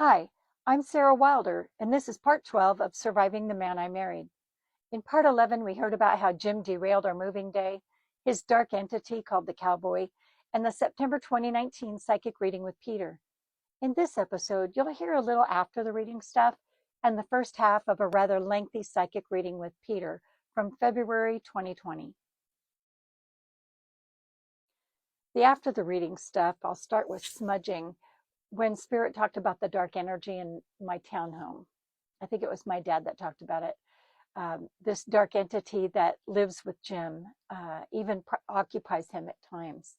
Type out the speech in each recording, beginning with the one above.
Hi, I'm Sarah Wilder, and this is part 12 of Surviving the Man I Married. In part 11, we heard about how Jim derailed our moving day, his dark entity called the cowboy, and the September 2019 psychic reading with Peter. In this episode, you'll hear a little after the reading stuff and the first half of a rather lengthy psychic reading with Peter from February 2020. The after the reading stuff, I'll start with smudging. When Spirit talked about the dark energy in my townhome, I think it was my dad that talked about it. This dark entity that lives with Jim even occupies him at times.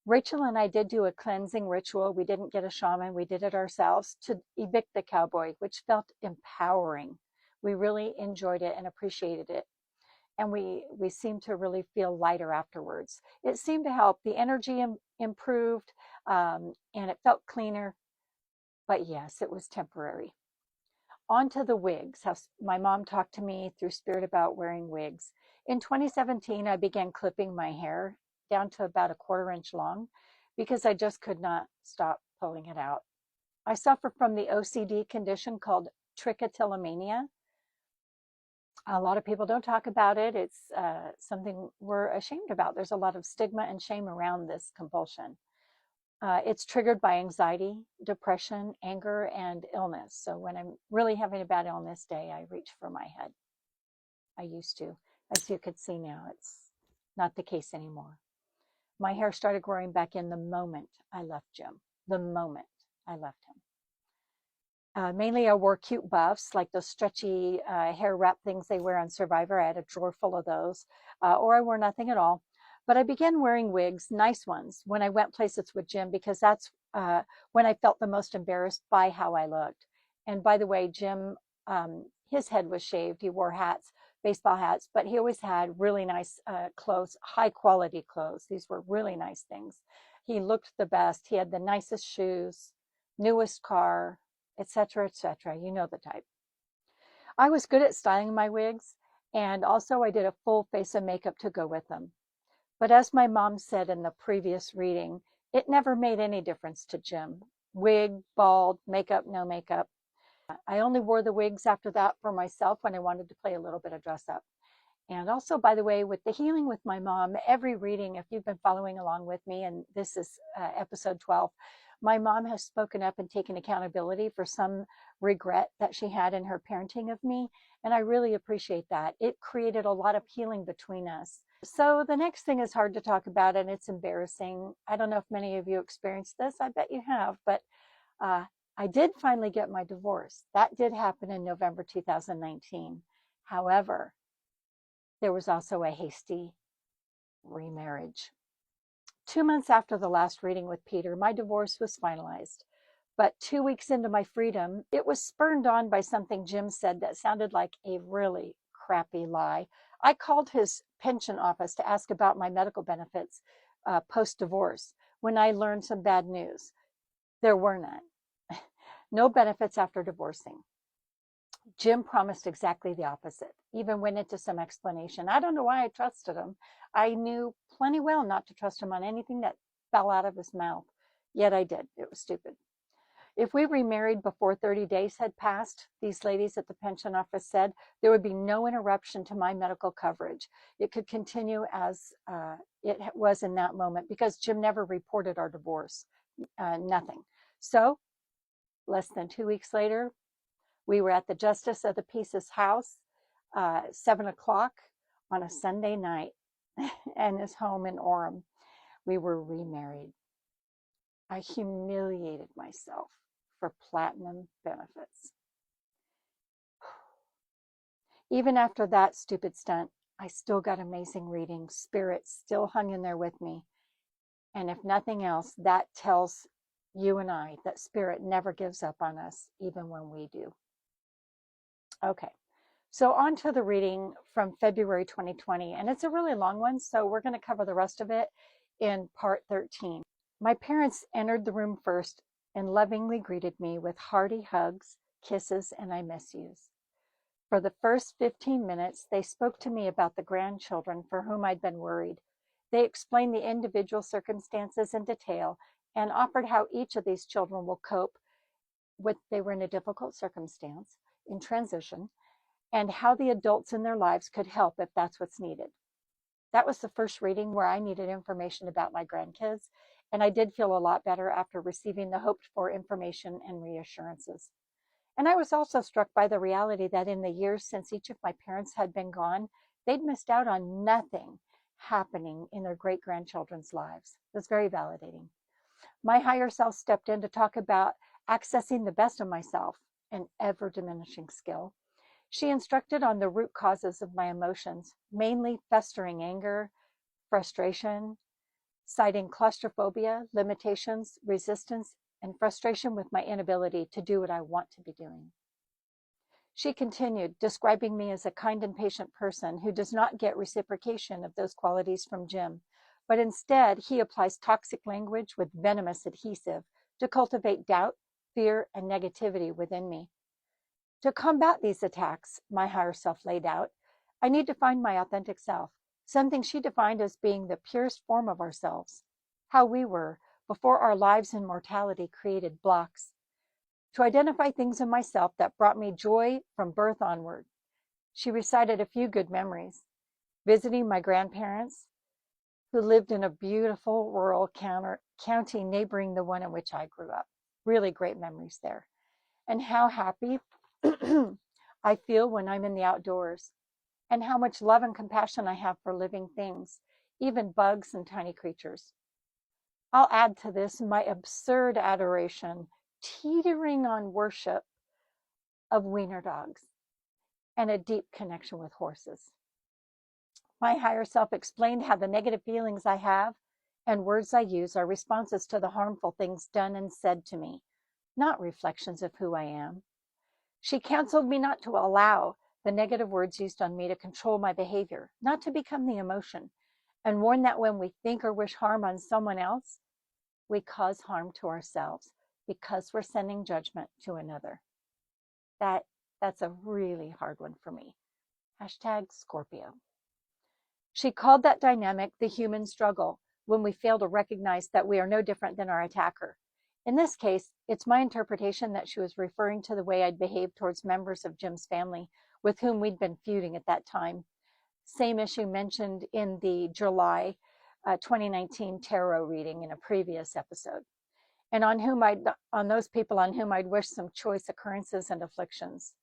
Rachel and I did do a cleansing ritual. We didn't get a shaman, we did it ourselves to evict the cowboy, which felt empowering. We really enjoyed it and appreciated it. And we seemed to really feel lighter afterwards. It seemed to help. The energy improved and it felt cleaner. But yes, it was temporary. On to the wigs. How my mom talked to me through Spirit about wearing wigs. In 2017, I began clipping my hair down to about a 1/4 inch long because I just could not stop pulling it out. I suffer from the OCD condition called trichotillomania. A lot of people don't talk about it. It's something we're ashamed about. There's a lot of stigma and shame around this compulsion. It's triggered by anxiety, depression, anger, and illness. So when I'm really having a bad illness day, I reach for my head. I used to. As you could see now, it's not the case anymore. My hair started growing back in the moment I left Jim. The moment I left him. Mainly I wore cute buffs, like those stretchy hair wrap things they wear on Survivor. I had a drawer full of those. Or I wore nothing at all. But I began wearing wigs, nice ones, when I went places with Jim because that's when I felt the most embarrassed by how I looked. And by the way, Jim, his head was shaved. He wore hats, baseball hats, but he always had really nice clothes, high quality clothes. These were really nice things. He looked the best. He had the nicest shoes, newest car, etc., etc. You know the type. I was good at styling my wigs, and also I did a full face of makeup to go with them. But as my mom said in the previous reading, it never made any difference to Jim. Wig, bald, makeup, no makeup. I only wore the wigs after that for myself when I wanted to play a little bit of dress up. And also, by the way, with the healing with my mom, every reading, if you've been following along with me, and this is episode 12, my mom has spoken up and taken accountability for some regret that she had in her parenting of me. And I really appreciate that. It created a lot of healing between us. So the next thing is hard to talk about and it's embarrassing. I don't know if many of you experienced this. I bet you have, but I did finally get my divorce. That did happen in November 2019. However, there was also a hasty remarriage. 2 months after the last reading with Peter, my divorce was finalized. But 2 weeks into my freedom, it was spurned on by something Jim said that sounded like a really crappy lie. I called his pension office to ask about my medical benefits post-divorce when I learned some bad news. There were none. No benefits after divorcing. Jim promised exactly the opposite, even went into some explanation. I don't know why I trusted him. I knew plenty well not to trust him on anything that fell out of his mouth, yet I did. It was stupid. If we remarried before 30 days had passed, these ladies at the pension office said, there would be no interruption to my medical coverage. It could continue as it was in that moment because Jim never reported our divorce, nothing. So less than 2 weeks later, we were at the Justice of the Peace's house, 7 o'clock on a Sunday night and his home in Orem. We were remarried. I humiliated myself for platinum benefits. Even after that stupid stunt, I still got amazing readings. Spirit still hung in there with me. And if nothing else, that tells you and I that Spirit never gives up on us, even when we do. Okay, so on to the reading from February 2020, and it's a really long one, so we're going to cover the rest of it in part 13. My parents entered the room first and lovingly greeted me with hearty hugs, kisses, and I miss yous. For the first 15 minutes, they spoke to me about the grandchildren for whom I'd been worried. They explained the individual circumstances in detail and offered how each of these children will cope they were in a difficult circumstance in transition, and how the adults in their lives could help if that's what's needed. That was the first reading where I needed information about my grandkids, and I did feel a lot better after receiving the hoped for information and reassurances. And I was also struck by the reality that in the years since each of my parents had been gone, they'd missed out on nothing happening in their great grandchildren's lives. It was very validating. My higher self stepped in to talk about accessing the best of myself, an ever diminishing skill. She instructed on the root causes of my emotions, mainly festering anger, frustration, citing claustrophobia, limitations, resistance, and frustration with my inability to do what I want to be doing. She continued, describing me as a kind and patient person who does not get reciprocation of those qualities from Jim, but instead he applies toxic language with venomous adhesive to cultivate doubt, fear, and negativity within me. To combat these attacks, my higher self laid out, I need to find my authentic self, something she defined as being the purest form of ourselves, how we were before our lives and mortality created blocks. To identify things in myself that brought me joy from birth onward. She recited a few good memories, visiting my grandparents, who lived in a beautiful rural county neighboring the one in which I grew up. Really great memories there. And how happy I feel when I'm in the outdoors, and how much love and compassion I have for living things, even bugs and tiny creatures. I'll add to this my absurd adoration, teetering on worship of wiener dogs, and a deep connection with horses. My higher self explained how the negative feelings I have and words I use are responses to the harmful things done and said to me, not reflections of who I am. She counseled me not to allow the negative words used on me to control my behavior, not to become the emotion, and warned that when we think or wish harm on someone else, we cause harm to ourselves because we're sending judgment to another. That's a really hard one for me. Hashtag Scorpio. She called that dynamic the human struggle when we fail to recognize that we are no different than our attacker. In this case, it's my interpretation that she was referring to the way I'd behaved towards members of Jim's family with whom we'd been feuding at that time. Same issue mentioned in the July 2019 tarot reading in a previous episode. And on those people on whom I'd wished some choice occurrences and afflictions.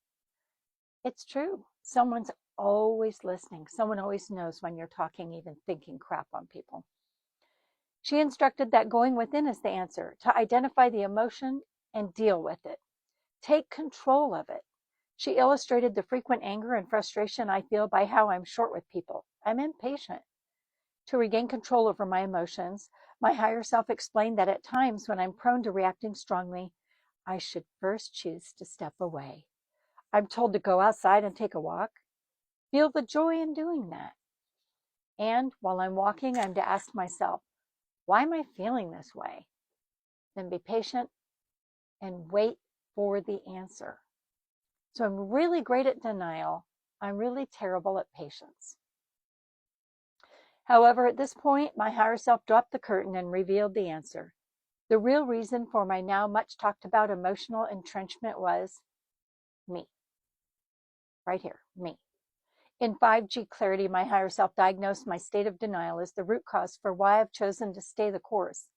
It's true. Someone's always listening. Someone always knows when you're talking, even thinking crap on people. She instructed that going within is the answer, to identify the emotion and deal with it. Take control of it. She illustrated the frequent anger and frustration I feel by how I'm short with people. I'm impatient. To regain control over my emotions, my higher self explained that at times when I'm prone to reacting strongly, I should first choose to step away. I'm told to go outside and take a walk. Feel the joy in doing that. And while I'm walking, I'm to ask myself, why am I feeling this way? Then be patient and wait for the answer. So I'm really great at denial. I'm really terrible at patience. However, at this point, my higher self dropped the curtain and revealed the answer. The real reason for my now much talked about emotional entrenchment was me. Right here, me. In 5G clarity, my higher self diagnosed my state of denial as the root cause for why I've chosen to stay the course.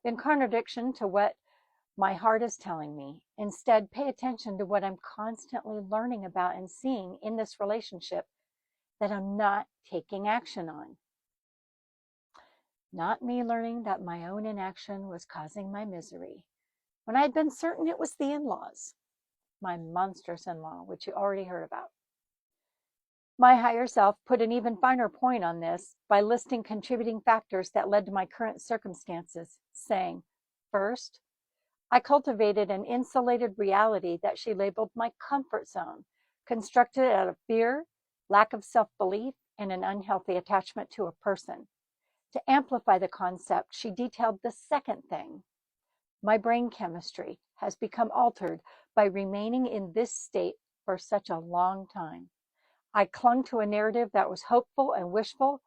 In contradiction to what my heart is telling me, instead, pay attention to what I'm constantly learning about and seeing in this relationship that I'm not taking action on. Not me learning that my own inaction was causing my misery, when I had been certain it was the in-laws, my monstrous in-law, which you already heard about. My higher self put an even finer point on this by listing contributing factors that led to my current circumstances, saying, first, I cultivated an insulated reality that she labeled my comfort zone, constructed out of fear, lack of self-belief, and an unhealthy attachment to a person. To amplify the concept, she detailed the second thing. My brain chemistry has become altered by remaining in this state for such a long time. I clung to a narrative that was hopeful and wishful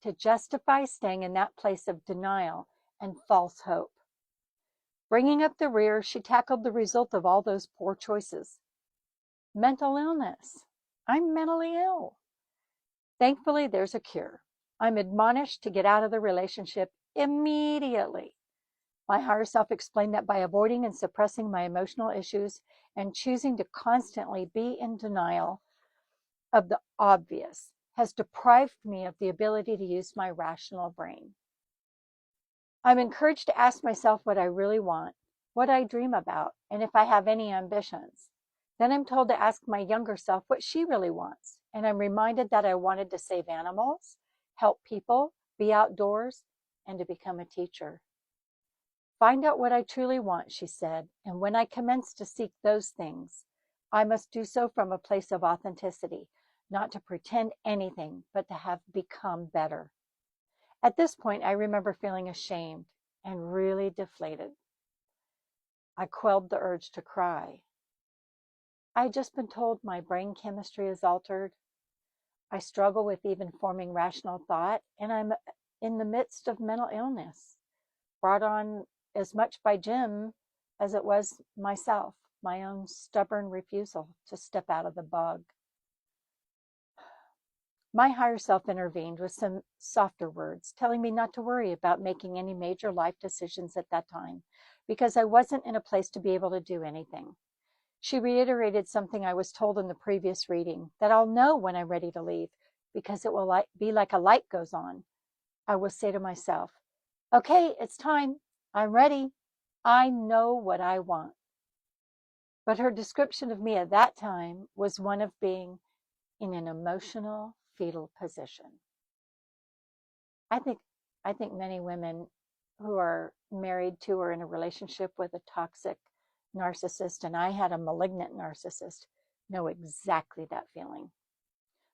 to justify staying in that place of denial and false hope. Bringing up the rear, she tackled the result of all those poor choices. Mental illness. I'm mentally ill. Thankfully, there's a cure. I'm admonished to get out of the relationship immediately. My higher self explained that by avoiding and suppressing my emotional issues and choosing to constantly be in denial of the obvious has deprived me of the ability to use my rational brain. I'm encouraged to ask myself what I really want, what I dream about, and if I have any ambitions. Then I'm told to ask my younger self what she really wants, and I'm reminded that I wanted to save animals, help people, be outdoors, and to become a teacher. Find out what I truly want, she said, and when I commence to seek those things, I must do so from a place of authenticity, not to pretend anything, but to have become better. At this point, I remember feeling ashamed and really deflated. I quelled the urge to cry. I had just been told my brain chemistry is altered. I struggle with even forming rational thought, and I'm in the midst of mental illness, brought on as much by Jim as it was myself, my own stubborn refusal to step out of the bog. My higher self intervened with some softer words, telling me not to worry about making any major life decisions at that time, because I wasn't in a place to be able to do anything. She reiterated something I was told in the previous reading, that I'll know when I'm ready to leave, because it will be like a light goes on. I will say to myself, okay, it's time. I'm ready. I know what I want. But her description of me at that time was one of being in an emotional fetal position. I think I think many women who are married to or in a relationship with a toxic narcissist, and I had a malignant narcissist, know exactly that feeling.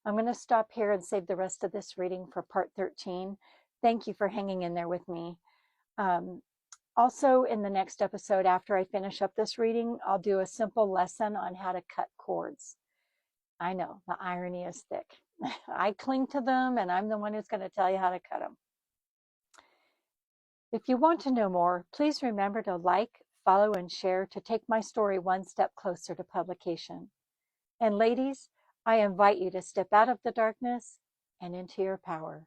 I'm going to stop here and save the rest of this reading for part 13. Thank you for hanging in there with me. Um, Also, in the next episode, after I finish up this reading, I'll do a simple lesson on how to cut cords. I know, the irony is thick. I cling to them, and I'm the one who's going to tell you how to cut them. If you want to know more, please remember to like, follow, and share to take my story one step closer to publication. And ladies, I invite you to step out of the darkness and into your power.